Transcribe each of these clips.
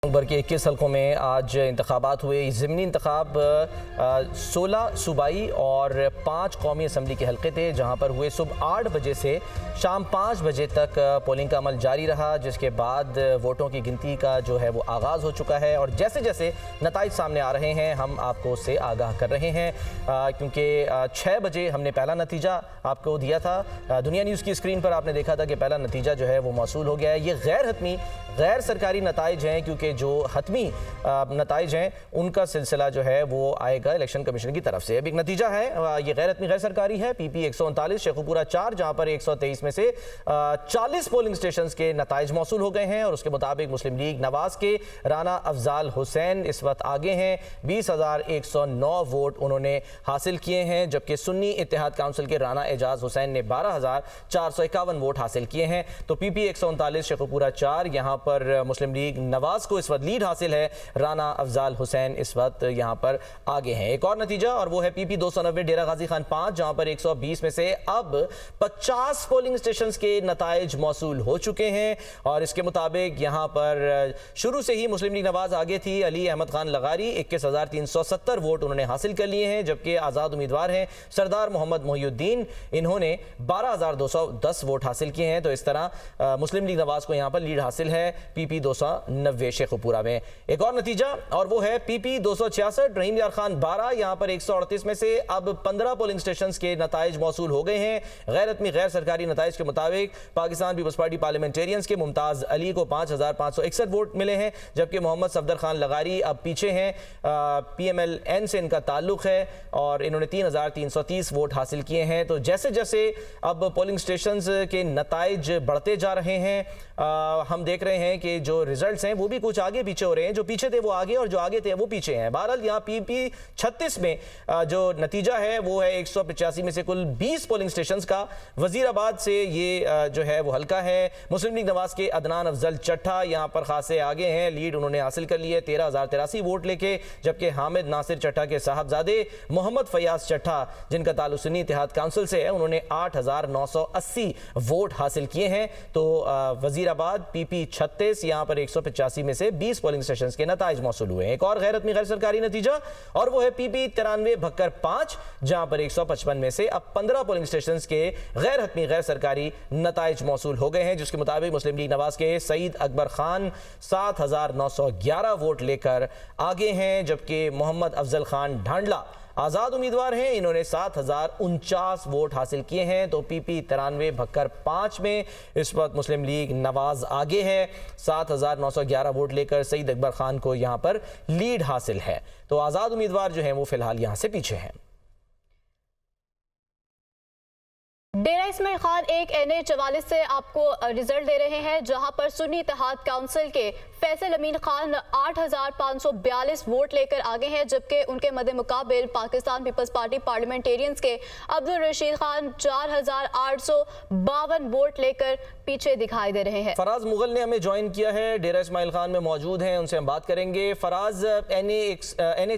भर के 21 हलकों में आज इंतखाबात हुए। ज़िमनी इंतखाब 16 सूबाई और 5 कौमी असम्बली के हलके थे, जहां पर हुए सुबह 8 बजे से शाम 5 बजे तक पोलिंग का अमल जारी रहा, जिसके बाद वोटों की गिनती का जो है वो आगाज़ हो चुका है। और जैसे जैसे नताइज सामने आ रहे हैं हम आपको उससे आगाह कर रहे हैं, क्योंकि 6 बजे हमने पहला नतीजा आपको दिया था। दुनिया न्यूज़ की स्क्रीन पर आपने देखा था कि पहला नतीजा जो है वो मौसूल हो गया है। ये गैर हतमी गैर सरकारी नताइज हैं, क्योंकि जो हतमी नताइज हैं उनका सिलसिला जो है वो आएगा इलेक्शन कमीशन की तरफ से। अब एक नतीजा है, ये गैर हतमी गैर सरकारी है। PP 139 शेखुपुरा 4, जहां पर 123 में से 40 पोलिंग स्टेशन के नताइज मौसूल हो गए हैं। और उसके मुताबिक मुस्लिम लीग नवाज के राना अफजाल हुसैन इस वक्त आगे हैं, 20,109 वोट उन्होंने हासिल किए हैं, जबकि सुन्नी इत्तेहाद काउंसिल के राना एजाज हुसैन ने 12,451 वोट हासिल किए हैं। तो PP 139 शेखुपुरा 4 यहाँ पर मुस्लिम लीग नवाज को इस वक्त लीड हासिल है, राना अफजाल हुसैन इस वक्त यहाँ पर आगे हैं। एक और नतीजा और वो है PP 290 डेरा गाजी खान 5, जहाँ पर 120 में से अब 50 पोलिंग स्टेशन के नताइज मौसूल हो चुके हैं। और इसके मुताबिक यहाँ पर शुरू से ही मुस्लिम लीग नवाज आगे थी। अली अहमद खान लगारी 21,370 वोट उन्होंने हासिल कर लिए हैं, जबकि आज़ाद उम्मीदवार हैं सरदार मोहम्मद मोहिउद्दीन, इन्होंने 12,210 वोट हासिल किए हैं। तो इस तरह मुस्लिम लीग नवाज को यहाँ पर लीड हासिल है PP 290 शेखुपुरा में। एक और नतीजा और वो है PP 266 रहीम यार खान 12, यहाँ पर 138 में से अब 15 पोलिंग स्टेशन के नताइज मौसूल हो गए हैं। गैर हतमी गैर सरकारी नताइज के मुताबिक पाकिस्तान पीपल्स पार्टी पार्लियामेंटेरियंस के मुमताज़ अली को 5,561 वोट मिले हैं, जबकि मोहम्मद सफदर खान लगारी अब पीछे हैं। PMLN से इनका ताल्लुक है और इन्होंने 3,330 वोट हासिल किए हैं। तो जैसे जैसे अब पोलिंग स्टेशन के नताइज बढ़ते जा रहे हैं, हम देख रहे हैं कि जो रिजल्ट्स हैं वो भी कुछ आगे पीछे हो रहे हैं, जो पीछे थे वो आगे और जो आगे थे वो पीछे हैं। बहरहाल यहाँ PP 36 में जो नतीजा है वो है 185 में से कुल 20 पोलिंग स्टेशंस का। वजीराबाद से ये जो है वो हल्का है। मुस्लिम लीग नवाज के अदनान अफजल चट्ठा यहाँ पर खासे आगे हैं, लीड उन्होंने हासिल कर ली है 13,083 वोट लेके, जबकि हामिद नासिर चट्ठा के साहबजादे मोहम्मद फयाज चट्ठा, जिनका ताल्लुक सुन्नी इत्तेहाद काउंसिल से है, उन्होंने 8,980 वोट हासिल किए हैं। तो वजीराबाद PP 36 यहाँ पर 185 में से 20 पोलिंग स्टेशन के नताइज मौसूल हुए हैं। एक और गैर हतमी गैर सरकारी नतीजा और वो है PP 93 भक्कर 5, जहां पर 155 में से अब 15 पोलिंग स्टेशन के गैर हतमी गैर सरकारी नताइज मौसूल हो गए हैं, जिसके मुताबिक मुस्लिम लीग नवाज के सईद अकबर खान 7,911 वोट लेकर आगे हैं, जबकि मोहम्मद अफजल खान ढांडला आज़ाद उम्मीदवार हैं, इन्होंने 7,049 वोट हासिल किए हैं। तो PP 93 भक्कर 5 में इस वक्त मुस्लिम लीग नवाज आगे है, 7,911 वोट लेकर सईद अकबर खान को यहाँ पर लीड हासिल है। तो आज़ाद उम्मीदवार जो हैं वो फिलहाल यहाँ से पीछे हैं। डेरा इस्माइल खान एक NA 44 से आपको रिजल्ट दे रहे हैं, जहां पर सुन्नी इत्तेहाद काउंसिल के फैसल अमीन खान 8,542 वोट लेकर आगे हैं, जबकि उनके मद्दे मुकाबिल पाकिस्तान पीपल्स पार्टी पार्लियामेंटेरियंस के अब्दुल रशीद खान 4,852 वोट लेकर पीछे दिखाई दे रहे हैं। फराज मुगल ने हमें ज्वाइन किया है, डेरा इस्माइल खान में मौजूद हैं, उनसे हम बात करेंगे। फराज, NA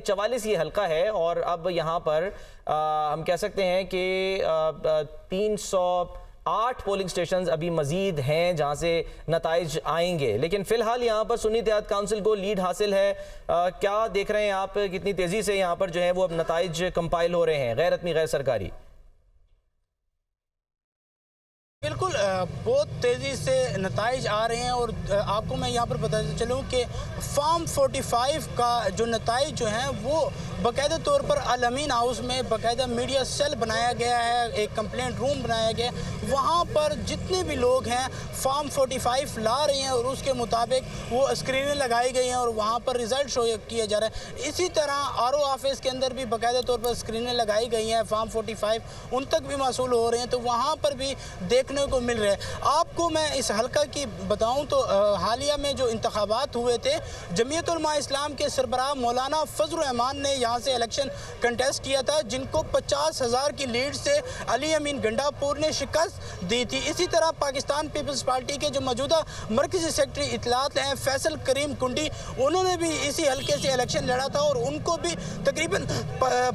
44 ये हल्का है और अब यहाँ पर हम कह सकते हैं कि 308 पोलिंग स्टेशंस अभी मजीद हैं जहां से नताइज आएंगे, लेकिन फिलहाल यहां पर सुन्नी इत्तेहाद काउंसिल को लीड हासिल है। क्या देख रहे हैं आप, कितनी तेजी से यहां पर जो है वो अब नताइज कंपाइल हो रहे हैं गैर हतमी गैर सरकारी? बिल्कुल, बहुत तेज़ी से नताइज आ रहे हैं। और आपको मैं यहाँ पर बताते चलूँ कि फार्म 45 का जो नताइज जो हैं वो बाकायदा तौर पर अल अमीन हाउस में बाकायदा मीडिया सेल बनाया गया है, एक कंप्लेंट रूम बनाया गया है, वहाँ पर जितने भी लोग हैं फार्म 45 ला रहे हैं और उसके मुताबिक वो स्क्रीनें लगाई गई हैं और वहाँ पर रिज़ल्ट शो किया जा रहा है। इसी तरह RO ऑफिस के अंदर भी बाकायदा तौर पर स्क्रीनें लगाई गई हैं, फार्म 45 उन तक भी मौसूल हो रहे हैं, तो वहाँ पर भी देखने को मिल रहा है। आपको मैं इस हल्का की बताऊं तो हालिया में जो इंतखाबात हुए थे, जमीयत उलमा इस्लाम के सरबराह मौलाना फजल रहमान ने यहाँ से इलेक्शन कंटेस्ट किया था, जिनको 50,000 की लीड से अली अमीन गंडापुर ने शिकस्त दी थी। इसी तरह पाकिस्तान पीपल्स पार्टी के जो मौजूदा मरकजी सेक्रेटरी इतलात हैं फैसल करीम कुंडी, उन्होंने भी इसी हल्के से इलेक्शन लड़ा था और उनको भी तकरीबन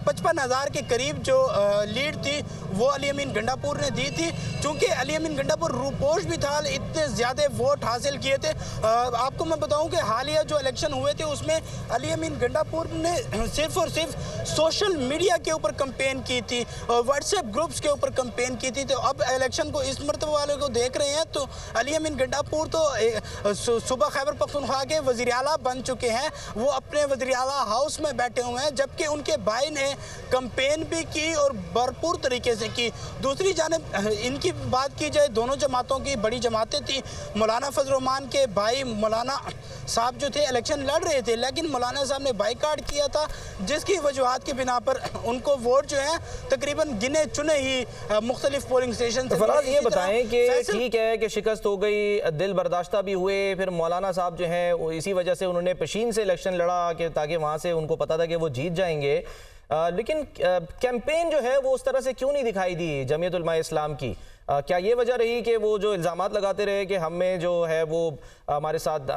55,000 के करीब जो लीड थी वो अली अमीन गंडापुर ने दी थी। चूँकि अली अमीन अमीन गंडापुर रूपोश भी था, इतने ज़्यादा वोट हासिल किए थे। आपको मैं बताऊं कि हालिया जो इलेक्शन हुए थे उसमें अली अमीन गंडापुर ने सिर्फ और सिर्फ सोशल मीडिया के ऊपर कंपेन की थी, व्हाट्सएप ग्रुप्स के ऊपर कंपेन की थी। तो अब इलेक्शन को इस मरतबा वाले को देख रहे हैं तो अली अमीन गंडापुर तो सूबा खैबर पख्तूनख्वा के वज़ीर आला बन चुके हैं, वो अपने वज़ीर आला हाउस में बैठे हुए हैं, जबकि उनके भाई ने कंपेन भी की और भरपूर तरीके से की। दूसरी जानिब इनकी बात की जाए, दोनों जमातों की बड़ी जमातें थी। मौलाना फजल रहमान के भाई मौलाना साहब जो थे इलेक्शन लड़ रहे थे, लेकिन मौलाना साहब ने बाइकाट किया था, जिसकी वजूहात की बिना पर उनको वोट जो है तकरीबन गिने चुने ही मुख्तलिफ पोलिंग स्टेशन। तो फराज ये बताएं कि ठीक है कि शिकस्त हो गई, दिल बर्दाश्ता भी हुए, फिर मौलाना साहब जो हैं इसी वजह से उन्होंने पशीन से इलेक्शन लड़ा कि ताकि वहाँ से उनको पता था कि वो जीत जाएंगे, लेकिन कैंपेन जो है वो उस तरह से क्यों नहीं दिखाई दी जमीयत उलमा इस्लाम की? क्या ये वजह रही कि वो जो इल्ज़ामात लगाते रहे कि हमें जो है वो हमारे साथ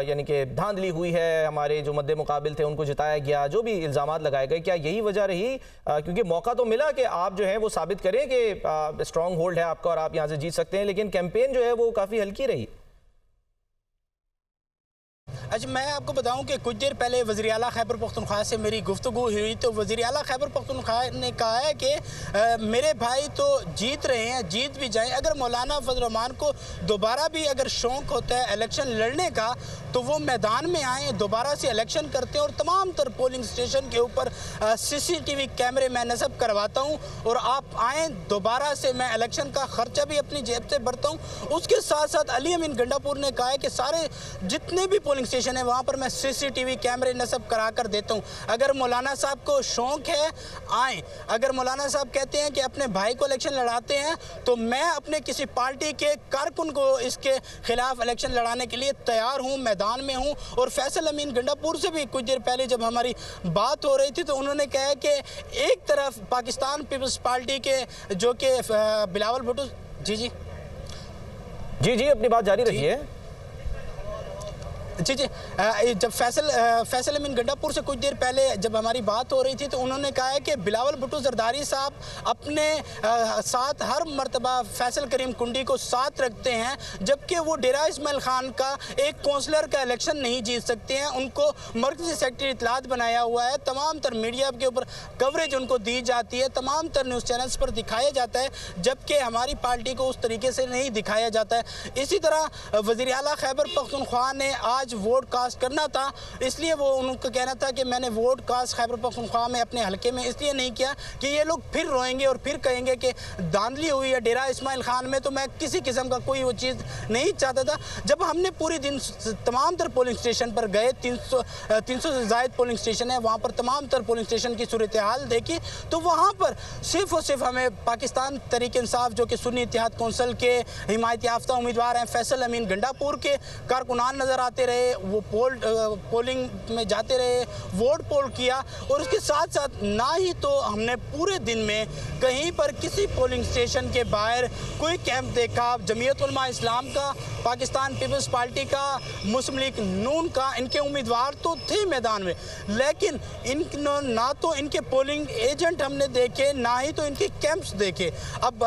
यानी कि धांधली हुई है, हमारे जो मद्दे मुकाबिल थे उनको जिताया गया, जो भी इल्ज़ामात लगाए गए, क्या यही वजह रही? क्योंकि मौका तो मिला कि आप जो है वो साबित करें कि स्ट्रॉन्ग होल्ड है आपका और आप यहाँ से जीत सकते हैं, लेकिन कैंपेन जो है वो काफ़ी हल्की रही। अच्छा, मैं आपको बताऊं कि कुछ देर पहले वज़ीर आला खैबर पख्तूनख्वा से मेरी गुफ्तगू हुई तो वज़ीर आला खैबर पख्तूनख्वा ने कहा है कि मेरे भाई तो जीत रहे हैं, जीत भी जाएं। अगर मौलाना फजल रहमान को दोबारा भी अगर शौक़ होता है इलेक्शन लड़ने का तो वो मैदान में आएँ, दोबारा से इलेक्शन करते हैं और तमाम तर पोलिंग स्टेशन के ऊपर CCTV कैमरे मैं नस्ब करवाता हूँ और आप आएँ दोबारा से, मैं इलेक्शन का ख़र्चा भी अपनी जेब से भरता हूँ। उसके साथ साथ अली अमीन गंडापुर ने कहा है कि सारे जितने भी पोलिंग स्टेशन है वहाँ पर मैं CCTV कैमरे नस्ब करा कर देता हूँ। अगर मौलाना साहब को शौक़ है आएँ, अगर मौलाना साहब कहते हैं कि अपने भाई को इलेक्शन लड़ाते हैं तो मैं अपने किसी पार्टी के कारकुन को इसके खिलाफ इलेक्शन लड़ाने के लिए तैयार हूँ, मैदान में हूँ। और फैसल अमीन गंडापुर से भी कुछ देर पहले जब हमारी बात हो रही थी तो उन्होंने कहा कि एक तरफ पाकिस्तान पीपल्स पार्टी के जो कि बिलावल भुट्टो जी अपनी बात जारी रखिए। जी जब फैसल अमीन गंडापुर से कुछ देर पहले जब हमारी बात हो रही थी तो उन्होंने कहा है कि बिलावल भुट्टो जरदारी साहब अपने साथ हर मरतबा फैसल करीम कुंडी को साथ रखते हैं, जबकि वो डेरा इस्माइल खान का एक काउंसलर का इलेक्शन नहीं जीत सकते हैं। उनको मरकज़ी सेक्रेटरी इत्तलात बनाया हुआ है, तमाम तर मीडिया के ऊपर कवरेज उनको दी जाती है, तमाम तर न्यूज़ चैनल्स पर दिखाया जाता है, जबकि हमारी पार्टी को उस तरीके से नहीं दिखाया जाता है। इसी तरह वज़ीर आला खैबर पख्तूनख्वा ने आज वोट कास्ट करना था, इसलिए वो उनका कहना था कि मैंने वोट कास्ट खैबर पख्तूनख्वा में अपने हलके में इसलिए नहीं किया कि ये लोग फिर रोएंगे और फिर कहेंगे कि धांधली हुई है डेरा इस्माइल खान में। तो मैं किसी किस्म का कोई वो चीज़ नहीं चाहता था। जब हमने पूरी दिन तमाम तर पोलिंग स्टेशन पर गए, 300 से ज़ायद पोलिंग स्टेशन है, वहाँ पर तमाम तर पोलिंग स्टेशन की सूरत हाल देखी तो वहाँ पर सिर्फ़ और सिर्फ हमें पाकिस्तान तहरीक इंसाफ जो कि सुन्नी इत्तेहाद कौंसिल के हिमायत याफ्ता उम्मीदवार हैं फैसल अमीन गंडापुर के कारकुनान नज़र आते रहे, वो पोलिंग में जाते रहे, वोट पोल किया। और उसके साथ साथ ना ही तो हमने पूरे दिन में कहीं पर किसी पोलिंग स्टेशन के बाहर कोई कैंप देखा जमीयत उलमा इस्लाम का, पाकिस्तान पीपल्स पार्टी का, मुस्लिम लीग नून का। इनके उम्मीदवार तो थे मैदान में, लेकिन ना तो इनके पोलिंग एजेंट हमने देखे, ना ही तो इनके कैंप्स देखे। अब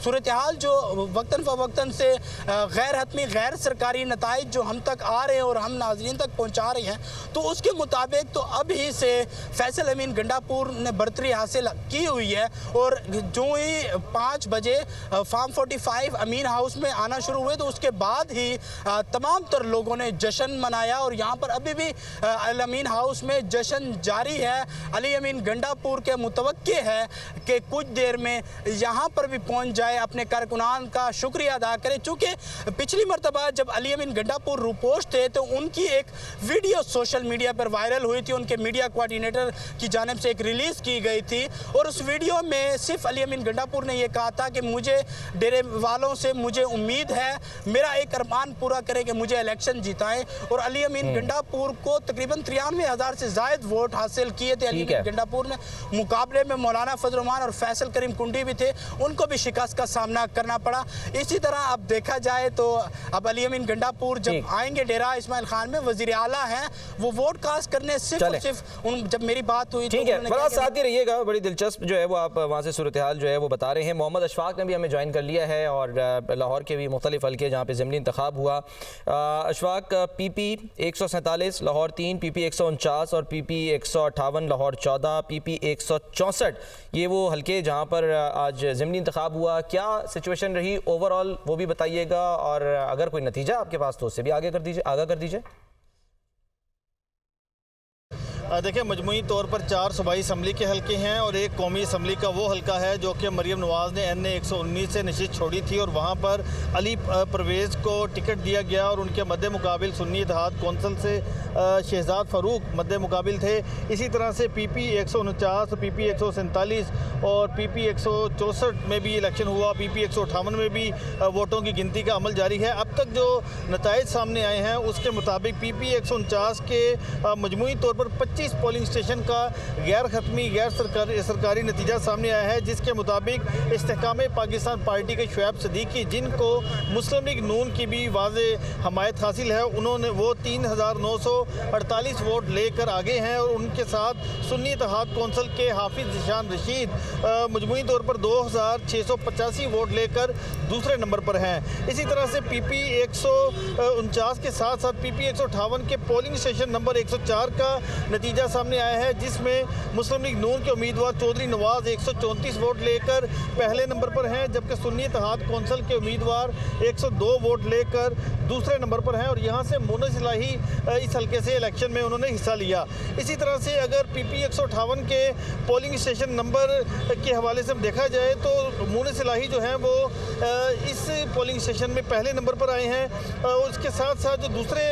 सूरत हाल जो वक्तन फ़वक्तन से गैर हतमी गैर सरकारी नताइज जो हम तक आ रहे हैं और हम नाज़रीन तक पहुंचा रहे हैं, तो उसके मुताबिक तो अभी से फैसल अमीन गंडापुर ने बरतरी हासिल की हुई है। और जो ही 5 बजे फार्म 45 अमीन हाउस में आना शुरू हुए तो उसके बाद ही तमाम तर लोगों ने जश्न मनाया और यहाँ पर अभी भी अल अमीन हाउस में जश्न जारी है। अली अमीन गंडापुर के मुतवक्के है कि कुछ देर में यहाँ पर भी पहुँच जाए, अपने कारकुनान का शुक्रिया अदा करे। चूँकि पिछली मरतबा जब अली अमीन गंडापुर रूपोश थे तो उनकी एक वीडियो सोशल मीडिया पर वायरल हुई थी, उनके मीडिया कोऑर्डिनेटर की जानिब से एक रिलीज़ की गई थी और उस वीडियो में सिर्फ अली अमीन गंडापुर ने यह कहा था कि मुझे डेरे वालों से मुझे उम्मीद है, मेरा एक अरमान पूरा करे कि मुझे इलेक्शन जिताएं। और अली अमीन गंडापुर को तकरीबन 93,000 से ज़ायद वोट हासिल किए थे अली अमीन गंडापुर ने। मुकाबले में मौलाना फजल रहमान और फैसल करीम कुंडी भी थे, उनको भी शिकस्त का सामना करना पड़ा। इसी तरह अब देखा जाए तो अब अली अमीन गंडापुर जब आएंगे डेरा इस्माइल खान में वजीर आला हैं, वो वोट कास्ट करने सिर्फ और सिर्फ जब मेरी बात हुई ठीक है। बड़ा साथ ही रहिएगा, बड़ी दिलचस्प जो है वो आप वहाँ से सूरत हाल जो है वो बता रहे हैं। मोहम्मद अशफाक ने भी हमें ज्वाइन कर लिया है और लाहौर के भी मुख्तलिफ हल्के जहाँ पे ज़िमनी इंतखाब हुआ। अशफाक, PP 147 लाहौर 3, PP 149 और PP 158 लाहौर 14, PP 164 ये वो हल्के जहाँ पर आज ज़िमनी इंतखाब हुआ। क्या सिचुएशन रही ओवरऑल वो भी बताइएगा, और अगर कोई नतीजा आपके पास तो उससे भी आगाह कर दीजिए। देखिए, मजमूई तौर पर 4 सूबाई असम्बली के हल्के हैं और एक कौमी असम्बली का वो हल्का है जो कि मरियम नवाज़ ने NA 119 से नशीद छोड़ी थी और वहाँ पर अली परवेज़ को टिकट दिया गया और उनके मद्दे मुकाबिल सुन्नी इत्तेहाद कौंसिल से शहजाद फ़ारूक मद्दे मुकाबिल थे। इसी तरह से PP 149, PP 147 और PP 164 में भी इलेक्शन हुआ। PP 158 में भी वोटों की गिनती का अमल जारी है। अब तक जो नताइज सामने आए हैं उसके मुताबिक PP 149 के मजमूई तौर पर 25 पोलिंग स्टेशन का गैर खत्मी गैर सरकारी नतीजा सामने आया है, जिसके मुताबिक इस्तेहकाम पाकिस्तान पार्टी के शुएब सदीकी, जिनको मुस्लिम लीग नून की भी वाज़े हमायत हासिल है, उन्होंने वो 3948 वोट लेकर आगे हैं और उनके साथ सुन्नी इत्तेहाद कौंसिल के हाफिज ज़ीशान रशीद मजमूई तौर पर 2685 वोट लेकर दूसरे नंबर पर हैं। इसी तरह से PP 149 के साथ साथ PP 158 के पोलिंग स्टेशन नंबर 104 का नतीजा सामने आया है, जिसमें मुस्लिम लीग नून के उम्मीदवार चौधरी नवाज 134 वोट लेकर पहले नंबर पर हैं, जबकि सुन्नी इत्तेहाद कौंसिल के उम्मीदवार 102 वोट लेकर दूसरे नंबर पर हैं और यहां से मोनस इलाही इस हल्के से इलेक्शन में उन्होंने हिस्सा लिया। इसी तरह से अगर PP 158 के पोलिंग स्टेशन नंबर के हवाले से देखा जाए तो मोनस इलाही जो हैं वो इस पोलिंग स्टेशन में पहले नंबर पर आए हैं। उसके साथ साथ जो दूसरे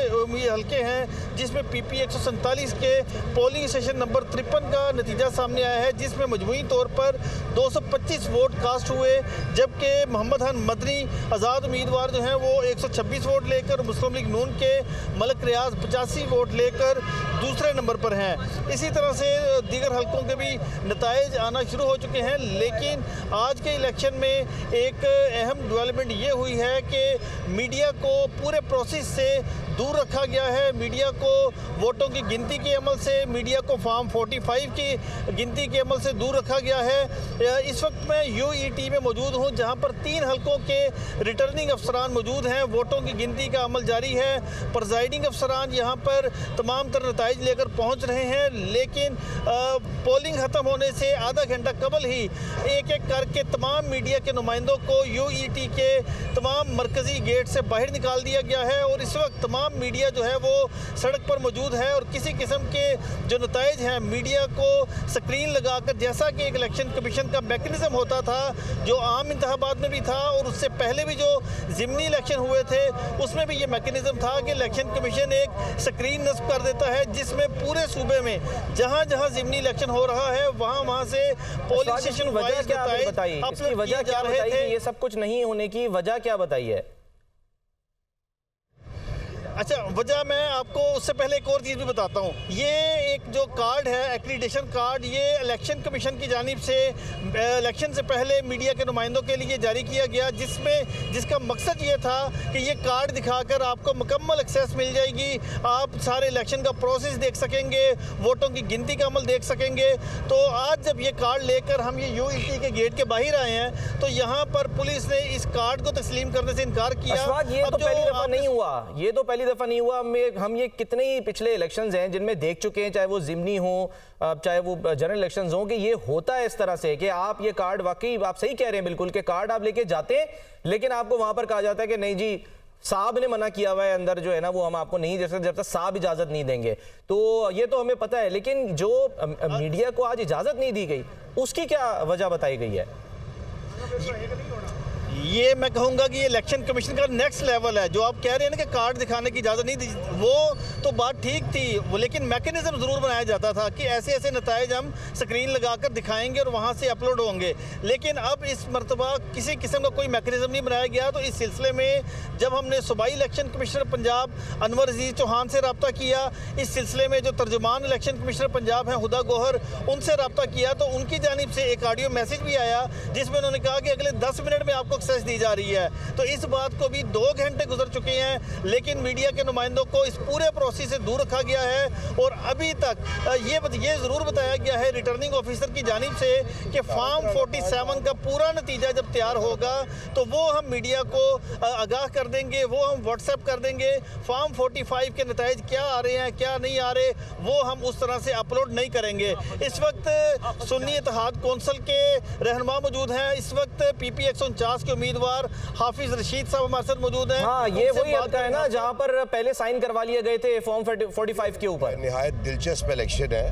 हल्के हैं जिसमें PP 147 के पोलिंग स्टेशन नंबर 53 का नतीजा सामने आया है, जिसमें मजमूई तौर पर 225 वोट कास्ट हुए, जबकि मोहम्मद हसन मदनी आज़ाद उम्मीदवार जो हैं वो 126 वोट लेकर, मुस्लिम लीग नून के मलक रियाज 85 वोट लेकर दूसरे नंबर पर हैं। इसी तरह से दीगर हल्कों के भी नताइज आना शुरू हो चुके हैं, लेकिन आज के इलेक्शन में एक अहम डेवलपमेंट ये हुई है कि मीडिया को पूरे प्रोसेस से दूर रखा गया है। मीडिया को वोटों की गिनती के अमल से, मीडिया को फॉर्म 45 की गिनती के अमल से दूर रखा गया है। इस वक्त मैं UET में मौजूद हूं, जहां पर 3 हल्कों के रिटर्निंग अफसरान मौजूद हैं। वोटों की गिनती का अमल जारी है। प्रिजाइडिंग अफसरान यहां पर तमाम तर नताइज लेकर पहुंच रहे हैं, लेकिन पोलिंग ख़त्म होने से आधा घंटा कबल ही एक एक करके तमाम मीडिया के नुमाइंदों को UET के तमाम मरकज़ी गेट से बाहर निकाल दिया गया है और इस वक्त तमाम मीडिया जो है वो सड़क पर मौजूद है और किसी किस्म के जो नताइज हैं मीडिया को स्क्रीन लगाकर, जैसा कि एक इलेक्शन कमीशन का मैकेनिज़्म होता था जो आम इंतखाबात में भी था और उससे पहले भी जो ज़िमनी इलेक्शन हुए थे उसमें भी ये मैकेनिज़्म था कि इलेक्शन कमीशन एक स्क्रीन नस्ब कर देता है जिसमें पूरे सूबे में जहाँ जहाँ ज़िमनी इलेक्शन हो रहा है वहाँ से पोलिंग स्टेशन वाइज इसकी वजह क्या बताइए, ये सब कुछ नहीं होने की वजह क्या बताइए? अच्छा, वजह मैं आपको उससे पहले एक और चीज़ भी बताता हूँ। ये एक जो कार्ड है, एक्रीडेशन कार्ड, ये इलेक्शन कमीशन की जानिब से इलेक्शन से पहले मीडिया के नुमाइंदों के लिए जारी किया गया, जिसका मकसद ये था कि ये कार्ड दिखाकर आपको मुकम्मल एक्सेस मिल जाएगी, आप सारे इलेक्शन का प्रोसेस देख सकेंगे, वोटों की गिनती का अमल देख सकेंगे। तो आज जब ये कार्ड लेकर हम ये UET के गेट के बाहर आए हैं तो यहाँ पर पुलिस ने इस कार्ड को तस्लीम करने से इनकार किया। ये तो पहली दफ़ा नहीं हुआ, ये तो पहली दफ़ा नहीं हुआ। हम ये कितने ही पिछले इलेक्शंस हैं जिनमें देख चुके हैं, चाहे वो ज़िमनी हो चाहे वो जनरल इलेक्शंस हो, कि ये होता है इस तरह से कि आप ये कार्ड, वाकई आप सही कह रहे हैं बिल्कुल, कि कार्ड आप लेके जाते हैं लेकिन आपको वहां पर कहा जाता है कि नहीं जी साहब ने मना किया हुआ है, अंदर जो है ना वो हम आपको नहीं दे सकते जब तक साहब इजाजत नहीं देंगे। तो ये तो हमें पता है, लेकिन जो मीडिया को आज इजाजत नहीं दी गई उसकी क्या वजह बताई गई है? ये मैं कहूँगा कि ये इलेक्शन कमीशन का नेक्स्ट लेवल है। जो आप कह रहे हैं ना कि कार्ड दिखाने की इजाज़त नहीं दी, वो तो बात ठीक थी, वो लेकिन मैकेनिज़्म ज़रूर बनाया जाता था कि ऐसे ऐसे नताइज हम स्क्रीन लगाकर दिखाएंगे और वहाँ से अपलोड होंगे। लेकिन अब इस मरतबा किसी किस्म का कोई मैकेनिज़्म नहीं बनाया गया। तो इस सिलसिले में जब हमने सूबाई इलेक्शन कमिश्नर पंजाब अनवर अजीज़ चौहान से रब्ता किया, इस सिलसिले में जो तर्जुमान इलेक्शन कमिश्नर पंजाब हैं हुदा गौहर, उनसे रब्ता किया, तो उनकी जानिब से एक ऑडियो मैसेज भी आया जिसमें उन्होंने कहा कि अगले 10 मिनट में आपको एक्सेस दी जा रही है। तो इस बात को भी 2 घंटे गुजर चुके हैं, लेकिन मीडिया के नुमाइंदों को इस पूरे प्रोसेस से दूर रखा गया है और अभी तक ये ज़रूर बताया गया है रिटर्निंग ऑफिसर की जानिब से कि फार्म 47 का पूरा नतीजा जब तैयार होगा तो वो हम मीडिया को आगाह कर देंगे, वो हम व्हाट्सएप कर देंगे। फार्म 45 के नतीजे क्या आ रहे हैं, क्या नहीं आ रहे, वो हम उस तरह से अपलोड नहीं करेंगे। इस वक्त सुन्नी इत्तेहाद कौंसिल के रहनुमा मौजूद हैं, इस वक्त PP 149 के उम्मीदवार हाफिज रशीद साहब हमारे साथ मौजूद हैं। हाँ, ये वही हल्का है ना जहाँ पर पहले साइन करवा लिए गए थे फॉर्म 45 के ऊपर। निहायत दिलचस्प इलेक्शन है,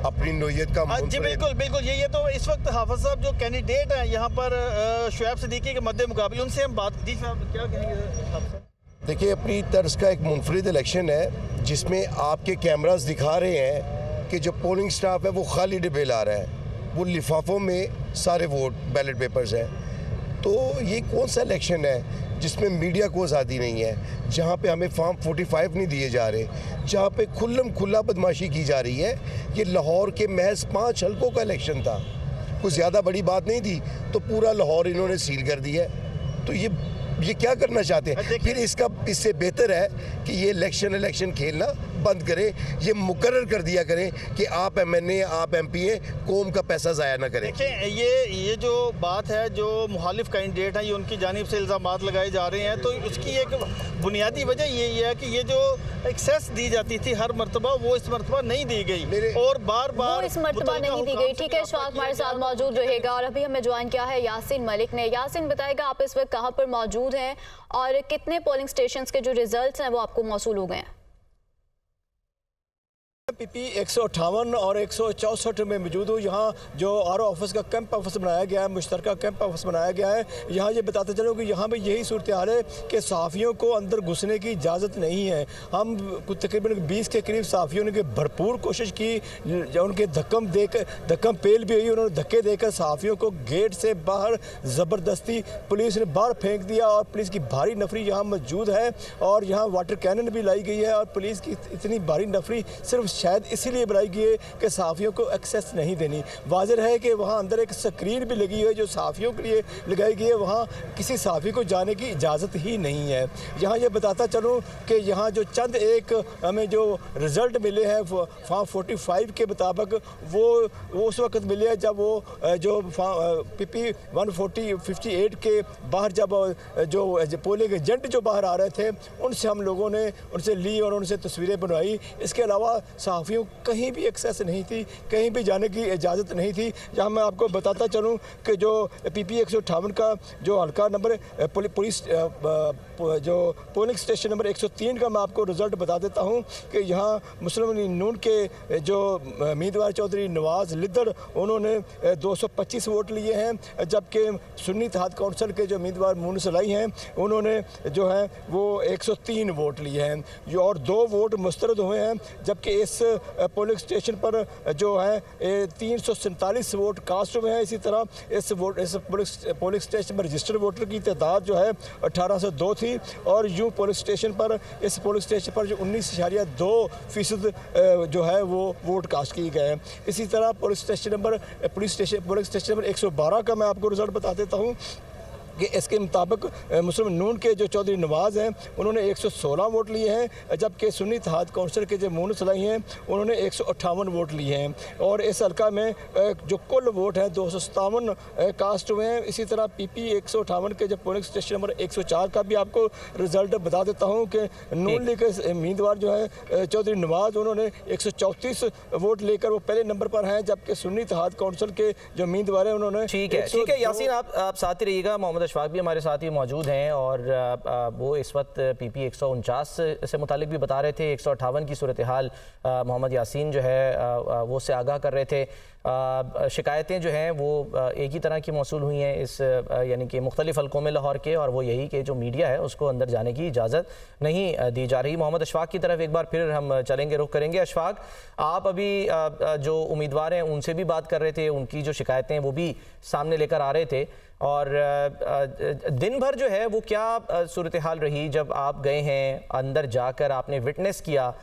अपनी नोयत का जी बिल्कुल बिल्कुल, ये तो इस वक्त हाफिज साहब जो कैंडिडेट हैं यहाँ पर शुएब सिद्दीकी के मद्दे मुकाबले, उनसे हम बात जी साहब क्या कहेंगे? देखिए, अपनी तर्ज का एक मुनफरिद इलेक्शन है जिसमें आपके कैमरास दिखा रहे हैं कि जो पोलिंग स्टाफ है वो खाली डिब्बे ला रहा है, वो लिफाफों में सारे वोट बैलेट पेपर्स हैं। तो ये कौन सा इलेक्शन है जिसमें मीडिया को आज़ादी नहीं है, जहाँ पे हमें फार्म 45 नहीं दिए जा रहे, जहाँ पे खुल्लम खुल्ला बदमाशी की जा रही है। ये लाहौर के महज 5 हल्कों का इलेक्शन था, कुछ ज़्यादा बड़ी बात नहीं थी, तो पूरा लाहौर इन्होंने सील कर दिया है। तो ये क्या करना चाहते हैं? फिर इससे बेहतर है कि ये इलेक्शन खेलना बंद करें, ये मुकर्रर कर दिया करें कि आप MNA, आप MP हैं, कौम का पैसा ज़ाया ना करें। देखें, ये जो बात है, जो मुखालिफ कैंडिडेट हैं, ये उनकी जानिब से इल्ज़ामात लगाए जा रहे हैं, तो उसकी एक बुनियादी वजह यही है कि ये जो एक्सेस दी जाती थी हर मरतबा, वो इस मरतबा नहीं दी गई और बार इस मरतबा नहीं दी गई। ठीक है, इशफाक हमारे साथ मौजूद रहेगा और अभी हमें ज्वाइन किया है यासीन मलिक ने। यासीन, बताएगा आप इस वक्त कहाँ पर मौजूद हैं और कितने पोलिंग स्टेशंस के जो रिजल्ट्स हैं वो आपको मौसूल हो गए हैं? PP 158 और 164 में मौजूद हूँ। यहाँ जो RO ऑफिस का कैंप ऑफिस बनाया गया है, मुश्तरका कैंप ऑफिस बनाया गया है। यहाँ ये बताते चलो कि यहाँ पे यही सूरत हाल है कि सहाफ़ियों को अंदर घुसने की इजाज़त नहीं है। हम तकरीबन 20 के करीब सहाफ़ियों ने भरपूर कोशिश की, उनके धक्कम पेल भी हुई, उन्होंने धक्के देकर सहाफ़ियों को गेट से बाहर ज़बरदस्ती पुलिस ने बाहर फेंक दिया और पुलिस की भारी नफरी यहाँ मौजूद है और यहाँ वाटर कैनन भी लाई गई है और पुलिस की इतनी भारी नफरी सिर्फ शायद इसीलिए बनाई गई है कि सहाफ़ियों को एक्सेस नहीं देनी। वाज़ेह है कि वहाँ अंदर एक स्क्रीन भी लगी हुई है जो सहाफ़ियों के लिए लगाई गई है, वहाँ किसी सहाफ़ी को जाने की इजाज़त ही नहीं है। यहाँ ये बताता चलूँ कि यहाँ जो चंद एक हमें जो रिज़ल्ट मिले हैं फार्म 45 के मुताबिक वो उस वक्त मिले हैं जब वो जो PP 158 के बाहर जब जो पोलिंग एजेंट जो बाहर आ रहे थे उनसे हम लोगों ने उनसे ली और उनसे तस्वीरें बनवाई। इसके अलावा सहाफ़ियों कहीं भी एक्सेस नहीं थी, कहीं भी जाने की इजाज़त नहीं थी। जहाँ मैं आपको बताता चलूँ कि जो PP 158 का जो हल्का नंबर पुलिस जो पोलिंग स्टेशन नंबर 103 का मैं आपको रिज़ल्ट बता देता हूँ कि यहाँ मुस्लिम नून के जो उम्मीदवार चौधरी नवाज़ लिद्दड़ उन्होंने 225 वोट लिए हैं, जबकि सुन्नी इत्तेहाद कौंसिल के जो उम्मीदवार मून सलाई हैं उन्होंने जो है वो 103 वोट लिए हैं और 2 वोट मुस्तरद हुए हैं, जबकि इस पोलिंग स्टेशन पर जो है 347 वोट कास्ट हुए हैं। इसी तरह इस पोलिंग स्टेशन पर रजिस्टर्ड वोटर की तादाद जो है 1802 थी और यूँ पोलिंग स्टेशन पर इस पोलिंग स्टेशन पर जो 19.2% जो है वो वोट कास्ट किए गए हैं। इसी तरह पोलिंग स्टेशन नंबर 112 का मैं आपको रिजल्ट बता देता हूँ कि इसके मुताबिक मुस्लिम नून के जो चौधरी नवाज़ हैं उन्होंने 116 वोट लिए हैं, जबकि सुन्नी इत्तेहाद कौंसिल के जो मून सलाई हैं उन्होंने 158 वोट लिए हैं और इस हल्का में जो कुल वोट हैं 257 कास्ट हुए हैं। इसी तरह PP 158 के जो पोलिंग स्टेशन नंबर 104 का भी आपको रिज़ल्ट बता देता हूँ कि नून लीग के उम्मीदवार जो है चौधरी नवाज़ उन्होंने 134 वोट लेकर वो पहले नंबर पर हैं, जबकि सुन्नी इत्तेहाद कौंसिल के जो उम्मीदवार हैं उन्होंने ठीक है यासीन, आप साथ ही रहिएगा। मोहम्मद अशफाक भी हमारे साथ ही मौजूद हैं और वो इस वक्त PP 149 से मुतालिक भी बता रहे थे। 158 की सूरत हाल मोहम्मद यासीन जो है वो से आगाह कर रहे थे। शिकायतें जो हैं वो एक ही तरह की मौसूल हुई हैं इस यानी कि मुख्तलिफ हल्कों में लाहौर के, और वो यही कि जो मीडिया है उसको अंदर जाने की इजाज़त नहीं दी जा रही। मोहम्मद अशफाक की तरफ एक बार फिर हम चलेंगे, रुख करेंगे। अशफाक, आप अभी जो उम्मीदवार हैं उनसे भी बात कर रहे थे, उनकी जो शिकायतें वो भी सामने लेकर आ रहे थे और दिन भर जो है वो क्या सूरत हाल रही जब आप गए हैं अंदर जाकर आपने विटनेस किया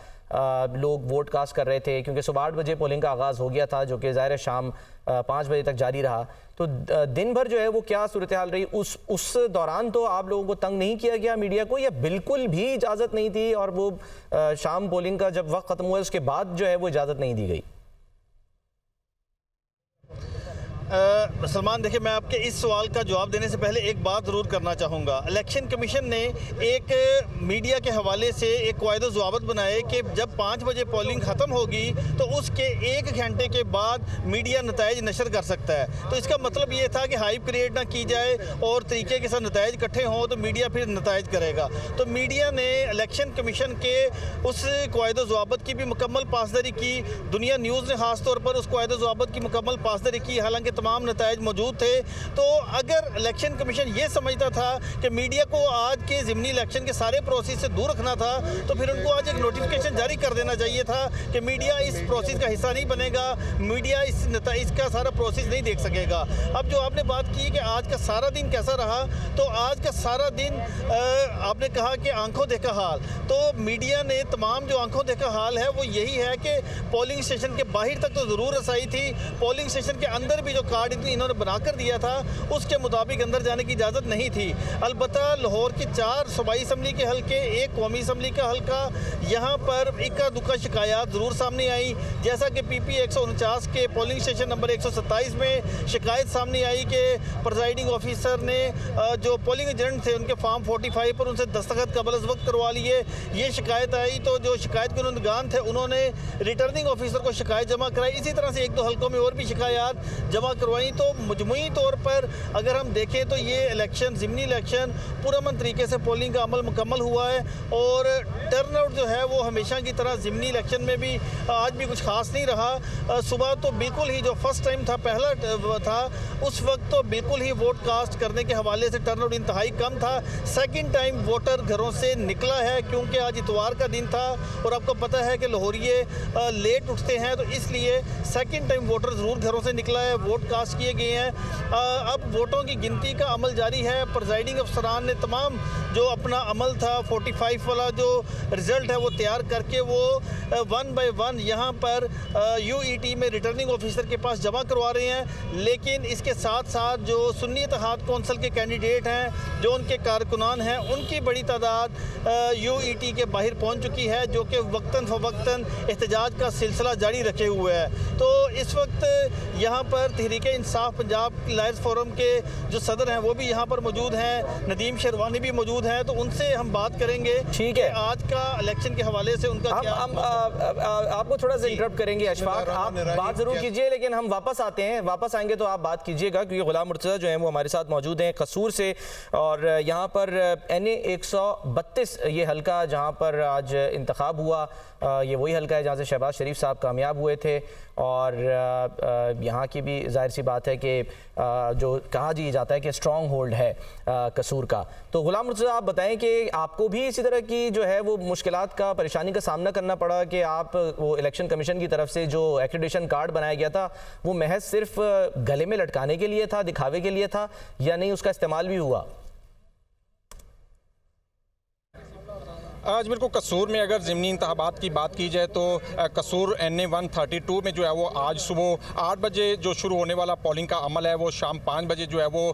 लोग वोट कास्ट कर रहे थे, क्योंकि सुबह 8 बजे पोलिंग का आगाज़ हो गया था, जो कि ज़ाहिर है शाम 5 बजे तक जारी रहा। तो दिन भर जो है वो क्या सूरत हाल रही? उस दौरान तो आप लोगों को तंग नहीं किया गया मीडिया को, या बिल्कुल भी इजाज़त नहीं थी, और वो शाम पोलिंग का जब वक्त ख़त्म हुआ उसके बाद जो है वो इजाज़त नहीं दी गई? सलमान, देखिए, मैं आपके इस सवाल का जवाब देने से पहले एक बात ज़रूर करना चाहूँगा। इलेक्शन कमीशन ने एक मीडिया के हवाले से एक कायदो ज़वाबत बनाए कि जब 5 बजे पोलिंग ख़त्म होगी तो उसके 1 घंटे के बाद मीडिया नताइज नशर कर सकता है। तो इसका मतलब ये था कि हाइप क्रिएट ना की जाए और तरीके के साथ नताइज इकट्ठे हों तो मीडिया फिर नताइज करेगा। तो मीडिया ने इलेक्शन कमीशन के उस कायदो ज़वाबत की भी मुकम्मल पासदारी की। दुनिया न्यूज़ ने ख़ास तौर पर उस कायदो ज़वाबत की मुकम्मल पासदारी की, हालांकि तमाम नताइज मौजूद थे। तो अगर इलेक्शन कमीशन ये समझता था कि मीडिया को आज के ज़िमनी इलेक्शन के सारे प्रोसेस से दूर रखना था, तो फिर उनको आज एक नोटिफिकेशन जारी कर देना चाहिए था कि मीडिया इस प्रोसेस का हिस्सा नहीं बनेगा, मीडिया इसका सारा प्रोसेस नहीं देख सकेगा। अब जो आपने बात की कि आज का सारा दिन कैसा रहा, तो आज का सारा दिन आपने कहा कि आंखों देखा हाल, तो मीडिया ने तमाम जो आंखों देखा हाल है वो यही है कि पोलिंग स्टेशन के बाहर तक तो ज़रूर रसाई थी, पोलिंग स्टेशन के अंदर भी जो कार्ड इन्होंने बना कर दिया था उसके मुताबिक अंदर जाने की इजाज़त नहीं थी। अलबत्ता लाहौर के 4 सूबाई असम्बली के हल्के, 1 कौमी असम्बली का हल्का, यहाँ पर इक्का दुक्का शिकायत ज़रूर सामने आई। जैसा कि PP 149 के पोलिंग स्टेशन नंबर 127 में शिकायत सामने आई कि प्रिजाइडिंग ऑफिसर ने जो पोलिंग एजेंट थे उनके फॉर्म 45 पर उनसे दस्तखत कबल अज़ वक्त करवा लिए। ये शिकायत आई तो जो शिकायत के निगरान थे उन्होंने रिटर्निंग ऑफिसर को शिकायत जमा कराई। इसी तरह से 1-2 हल्कों में और भी शिकायत जमा करवाई। तो मजमूई तौर पर अगर हम देखें तो ये इलेक्शन, ज़िमनी इलेक्शन, पुरअमन तरीके से पोलिंग का अमल मुकम्मल हुआ है और टर्नआउट जो है वो हमेशा की तरह ज़िमनी इलेक्शन में भी आज भी कुछ खास नहीं रहा। सुबह तो बिल्कुल ही जो फर्स्ट टाइम था, पहला था, उस वक्त तो बिल्कुल ही वोट कास्ट करने के हवाले से टर्नआउट इंतहाई कम था। सेकंड टाइम वोटर घरों से निकला है क्योंकि आज इतवार का दिन था और आपको पता है कि लाहौरिये लेट उठते हैं, तो इसलिए सेकंड टाइम वोटर ज़रूर घरों से निकला है, वोट कास्ट किए गए हैं। अब वोटों की गिनती का अमल जारी है। प्रिजाइडिंग अफसरान ने तमाम जो अपना अमल था 45 वाला जो रिज़ल्ट है वो तैयार करके वो 1 बाय 1 यहाँ पर UET में रिटर्निंग ऑफिसर के पास जमा करवा रहे हैं। लेकिन इसके साथ साथ जो सुन्नी इत्तेहाद कौंसिल के कैंडिडेट हैं, जो उनके कारकुनान हैं, उनकी बड़ी तादाद UET के बाहर पहुँच चुकी है, जो कि वक्तन फ़वक्तन एहतजाज का सिलसिला जारी रखे हुए है। तो इस वक्त यहाँ पर तहरीक इंसाफ पंजाब लायर्स फोरम के जो सदर हैं वो भी यहाँ पर मौजूद हैं, नदीम शेरवानी भी मौजूद हैं, तो उनसे हम बात करेंगे। ठीक है, आज का इलेक्शन के हवाले से उनका क्या आपको थोड़ा सा इंटरप्ट करेंगे अशफाक, आप बात जरूर कीजिए, लेकिन हम वापस आते हैं, वापस आएंगे तो आप बात कीजिएगा, क्योंकि गुलाम मुर्तज़ा जो है वो हमारे साथ मौजूद हैं कसूर से, और यहाँ पर NA 132 ये हल्का जहाँ पर आज इंतखाब हुआ, ये वही हल्का है जहाँ से शहबाज शरीफ साहब कामयाब हुए थे, और यहाँ की भी जाहिर सी बात है कि जो कहा जी जाता है कि स्ट्रॉन्ग होल्ड है कसूर का। तो गुलाम मुर्तज़ा, आप बताएं कि आपको भी इसी तरह की जो है वो मुश्किलात का, परेशानी का सामना करना पड़ा कि आप वो इलेक्शन कमीशन की तरफ से जो एक्रेडिटेशन कार्ड बनाया गया था वो महज सिर्फ गले में लटकाने के लिए था, दिखावे के लिए था, या नहीं उसका इस्तेमाल भी हुआ? आज बिल्कुल कसूर में अगर ज़िमनी इंतखाबात की बात की जाए तो कसूर NA 132 में जो है वो आज सुबह 8 बजे जो शुरू होने वाला पोलिंग का अमल है वो शाम 5 बजे जो है वो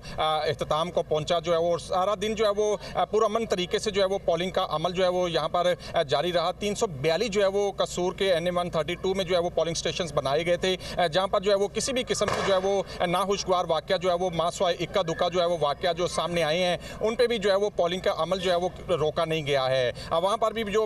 इख्तिताम को पहुंचा जो है वो, और सारा दिन जो है वो पुरअमन तरीके से जो है वो पोलिंग का अमल जो है वो यहाँ पर जारी रहा। 342 जो है वो कसूर के NA 132 में जो है वो पोलिंग स्टेशन बनाए गए थे, जहाँ पर जो है वो किसी भी किस्म की जो है वो नाखुशगवार वाक़या जो है वो मासवा इक्का दुक्का जो है वो वाक़या जो सामने आए हैं उन पर भी जो है वो पोलिंग का अमल जो है वो रोका नहीं गया है। वहाँ पर भी जो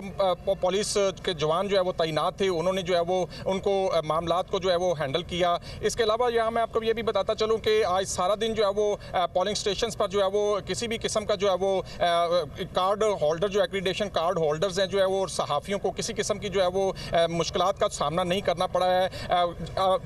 पुलिस के जवान जो है वो तैनात थे, उन्होंने जो है वो उनको मामलात को जो है वो हैंडल किया। इसके अलावा यहाँ मैं आपको ये भी बताता चलूँ कि आज सारा दिन जो है वो पोलिंग स्टेशंस पर जो है वो किसी भी किस्म का जो है वो कार्ड होल्डर, जो एक्रीडेशन कार्ड होल्डर्स हैं जो है वो, सहाफ़ियों को किसी किस्म की जो है वो मुश्किलात का सामना नहीं करना पड़ा है।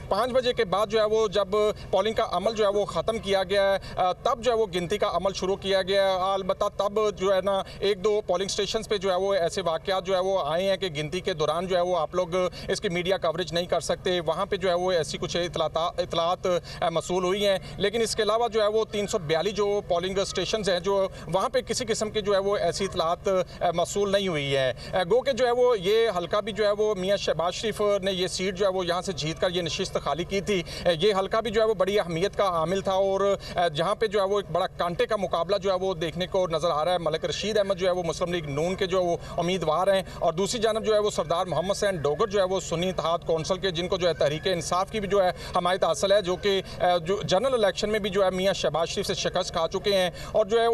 5 बजे के बाद जो है वो जब पोलिंग का अमल जो है वो ख़त्म किया गया है तब जो है वो गिनती का अमल शुरू किया गया है। अलबत्ता तब जो है ना 1-2 पोलिंग स्टेशन पे जो है है वो ऐसे वाक़यात जो है वो आए हैं कि गिनती के दौरान जो है वो आप लोग इसकी मीडिया कवरेज नहीं कर सकते, वहाँ पे जो है वो ऐसी कुछ इतलात मसूल हुई हैं। लेकिन इसके अलावा जो है वो 342 जो पोलिंग स्टेशन हैं जो वहाँ पे किसी किस्म की जो है वो ऐसी इतलात मसूल नहीं हुई है। गो के जो है वो ये हल्का भी जो है वो मियाँ शहबाज शरीफ ने ये सीट जो है वो यहाँ से जीत कर ये नशिस्त खाली की थी। ये हल्का भी जो है वो बड़ी अहमियत का हामिल था और जहाँ पे जो है वो एक बड़ा कांटे का मुकाबला जो है वो देखने को नज़र आ रहा है। मलिक रशीद अहमद जो है वो मुस्लिम लीग नून के जो वो उम्मीदवार हैं और दूसरी जानब जो है वो सरदार मोहम्मद हुसैन डोगर जो है वो सुन्नी इत्तेहाद कौंसिल के, जिनको जो है तहरीक इंसाफ की भी जो है हमायत हासिल है, जो कि जो जनरल इलेक्शन में भी जो है मियाँ शहबाज शरीफ से शिकस्त खा चुके हैं और जो है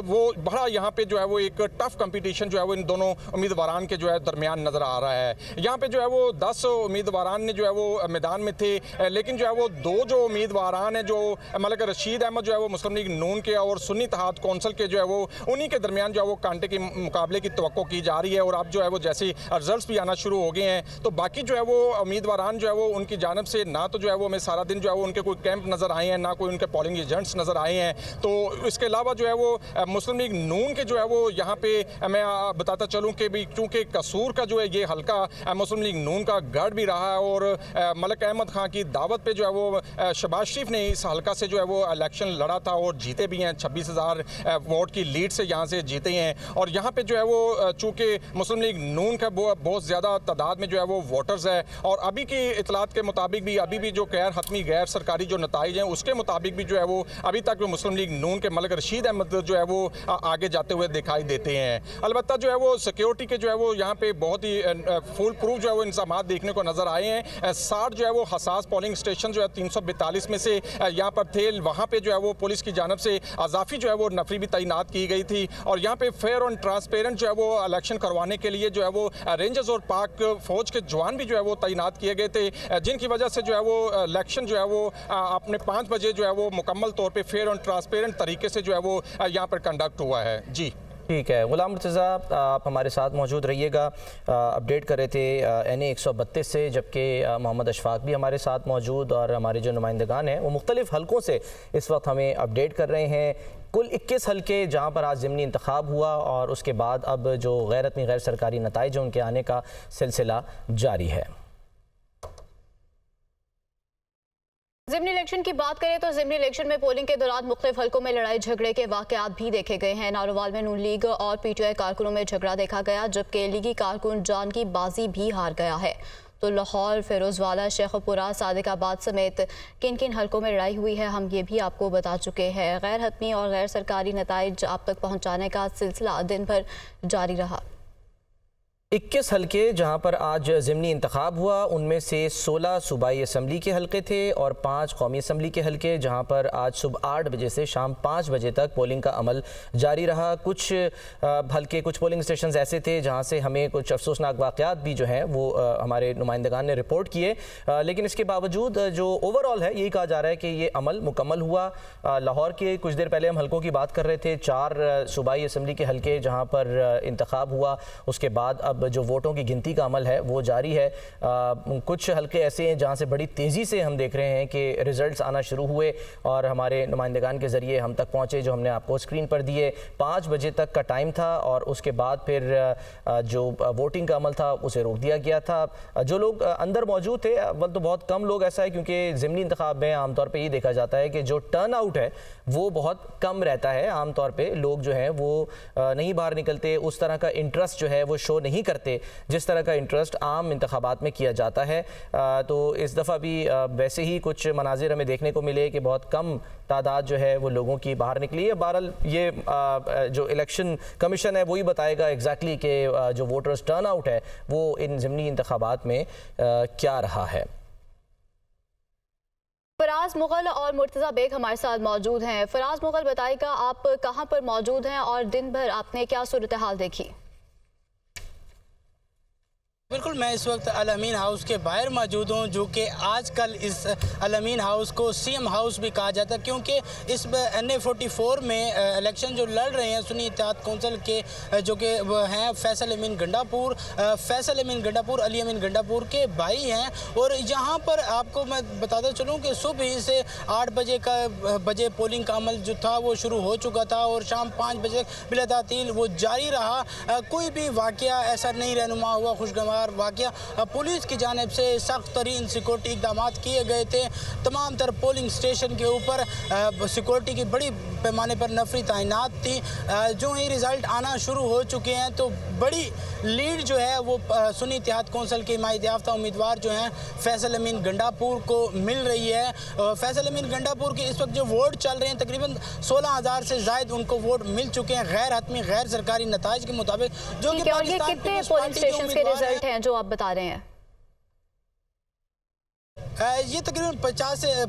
वो बड़ा यहाँ पे जो है वो एक टफ कंपटीशन जो है वो इन दोनों उम्मीदवारान के जो है दरमियान नज़र आ रहा है। यहाँ पे जो है वो 10 उम्मीदवारान ने जो है वो मैदान में थे, लेकिन जो है वो 2 जो उम्मीदवारान हैं जो मलिक रशीद अहमद जो है वो मुस्लिम लीग नून के और सुन्नी इत्तेहाद कौंसिल के जो है वो उन्हीं के दरमियान जो है वो कांटे के मुकाबले की तवक्को की जा रही है। और अब जो है वो जैसे रिजल्ट्स भी आना शुरू हो गए हैं तो बाकी जो है वो उम्मीदवारान जो है वो उनकी जानब से ना तो जो है वो हमें सारा दिन जो है वो उनके कोई कैंप नज़र आए हैं, ना कोई उनके पोलिंग एजेंट्स नज़र आए हैं। तो इसके अलावा जो है वो मुस्लिम लीग नून के जो है वो यहाँ पे मैं बताता चलूँ कि भी चूँकि कसूर का जो है ये हल्का मुस्लिम लीग नून का गढ़ भी रहा है और मलिक अहमद खां की दावत पे जो है वो शहबाज शरीफ ने इस हल्का से जो है वो इलेक्शन लड़ा था और जीते भी हैं। 26,000 वोट की लीड से यहाँ से जीते हैं और यहाँ पे जो है वो चूँकि मुस्लिम लीग नून का बहुत ज़्यादा तादाद में जो है वो वोटर्स है और अभी की इतलात के मुताबिक भी अभी भी जो गैर हतमी गैर सरकारी जो नताइज हैं उसके मुताबिक भी जो है वो अभी तक मुस्लिम लीग नून के मलिक रशीद अहमद जो है वो आगे जाते हुए दिखाई देते हैं। अलबत्ता जो है वो सिक्योरिटी के जो है वो यहाँ पे बहुत ही फुल प्रूफ जो है वो इंतजाम देखने को नज़र आए हैं। 60 जो है वो हसास पोलिंग स्टेशन जो है 342 में से यहाँ पर थे, वहाँ पे जो है वो पुलिस की जानब से अजाफी जो है वो नफरी भी तैनात की गई थी और यहाँ पे फेयर और ट्रांसपेरेंट जो है वो इलेक्शन करवाने के लिए जो है वो रेंजर्स और पाक फौज के जवान भी जो है वो तैनात किए गए थे, जिनकी वजह से जो है वो इलेक्शन जो है वो अपने 5 बजे जो है वो मुकम्मल तौर पर फेयर और ट्रांसपेरेंट तरीके से जो है वो यहाँ पर कंडक्ट हुआ है। जी ठीक है, गुलाम मुर्तज़ा आप हमारे साथ मौजूद रहिएगा। अपडेट कर रहे थे NA 132 से, जबकि मोहम्मद अशफाक भी हमारे साथ मौजूद और हमारे जो नुमाइंदगान हैं वो मुख्तलिफ हलकों से इस वक्त हमें अपडेट कर रहे हैं। कुल 21 हलके जहाँ पर आज ज़िमनी इंतखाब हुआ और उसके बाद अब जो गैर हतमी गैर सरकारी नताइज उनके आने का सिलसिला जारी है। ज़िमनी इलेक्शन की बात करें तो ज़िमनी इलेक्शन में पोलिंग के दौरान मुख्तलिफ हलकों में लड़ाई झगड़े के वाक़यात भी देखे गए हैं। नारोवाल में नून लीग और PTI कारकुनों में झगड़ा देखा गया, जबकि लीगी कारकुन जान की बाजी भी हार गया है। तो लाहौर, फिरोजवाला, शेखपुरा, सादिकाबाद समेत किन किन हलकों में लड़ाई हुई है हम ये भी आपको बता चुके हैं। गैर हतमी और गैर सरकारी नताइज आप तक पहुँचाने का सिलसिला दिन भर जारी रहा। 21 हलके जहां पर आज ज़िमनी इंतखाब हुआ, उनमें से 16 सूबाई असम्बली के हलके थे और 5 कौमी असम्बली के हलके, जहां पर आज सुबह 8 बजे से शाम 5 बजे तक पोलिंग का अमल जारी रहा। कुछ हलके, कुछ पोलिंग स्टेशन ऐसे थे जहां से हमें कुछ अफसोसनाक वाक़यात भी जो हैं वो हमारे नुमाइंदगान ने रिपोर्ट किए, लेकिन इसके बावजूद जो ओवरऑल है यही कहा जा रहा है कि ये अमल मुकम्मल हुआ। लाहौर के कुछ देर पहले हम हलकों की बात कर रहे थे, 4 सूबाई असम्बली के हलके जहाँ पर इंतखाब हुआ, उसके बाद अब जो वोटों की गिनती का अमल है वो जारी है। कुछ हलके ऐसे हैं जहां से बड़ी तेज़ी से हम देख रहे हैं कि रिजल्ट्स आना शुरू हुए और हमारे नुमाइंदगान के ज़रिए हम तक पहुंचे, जो हमने आपको स्क्रीन पर दिए। 5 बजे तक का टाइम था और उसके बाद फिर जो वोटिंग का अमल था उसे रोक दिया गया था। जो लोग अंदर मौजूद थे, अव्वल तो बहुत कम लोग, ऐसा है क्योंकि ज़िमनी इंतखाब में आमतौर पर ये देखा जाता है कि जो टर्न आउट है वो बहुत कम रहता है। आमतौर पर लोग जो हैं वो नहीं बाहर निकलते, उस तरह का इंटरेस्ट जो है वो शो नहीं करते जिस तरह का इंटरेस्ट आम इंतखाबात में किया जाता है। तो इस दफ़ा भी वैसे ही कुछ मनाजिर हमें देखने को मिले कि बहुत कम तादाद जो है वो लोगों की बाहर निकली है। बहरहाल ये जो इलेक्शन कमीशन है वही बताएगा एग्जैक्टली कि जो वोटर्स टर्न आउट है वो इन ज़िमनी इंतखाबात में क्या रहा है। फराज मुगल और मुर्तज़ा बेग हमारे साथ मौजूद हैं। फराज मुगल, बताइएगा आप कहाँ पर मौजूद हैं और दिन भर आपने क्या सूरत हाल देखी? बिल्कुल, मैं इस वक्त अल अमीन हाउस के बाहर मौजूद हूँ, जो कि आजकल इस अल अमीन हाउस को सीएम हाउस भी कहा जाता है, क्योंकि इस NA44 में इलेक्शन जो लड़ रहे हैं सुन्नी इत्तेहाद कौंसिल के, जो कि हैं फैसल अमीन गंडापुर, अली अमीन गंडापुर के भाई हैं। और यहाँ पर आपको मैं बताता चलूँ कि सुबह ही से 8 बजे पोलिंग का अमल जो था वो शुरू हो चुका था और शाम 5 बजे तक बिला तातील वो जारी रहा। कोई भी वाक़या ऐसा नहीं रहनुमा हुआ खुशगवार वाक़या। पुलिस की जानिब से सख्त तरीन सिक्योरिटी इकदाम किए गए थे। तमाम तर पोलिंग स्टेशन के ऊपर सिक्योरिटी की बड़ी पैमाने पर नफरी तैनात थी। जो ही रिज़ल्ट आना शुरू हो चुके हैं तो बड़ी लीड जो है वो सुन्नी इत्तेहाद कौंसिल के हिमायत याफ्ता उम्मीदवार जो हैं फैसल अमीन गंडापुर को मिल रही है। फैसल अमीन गंडापुर के इस वक्त जो वोट चल रहे हैं तकरीबन 16,000 से ज़ायद उनको वोट मिल चुके हैं गैर हतमी गैर सरकारी नताइज के मुताबिक। जो कि ये कितने पोलिंग स्टेशन के रिजल्ट हैं जो आप बता रहे हैं? ये तकरीबन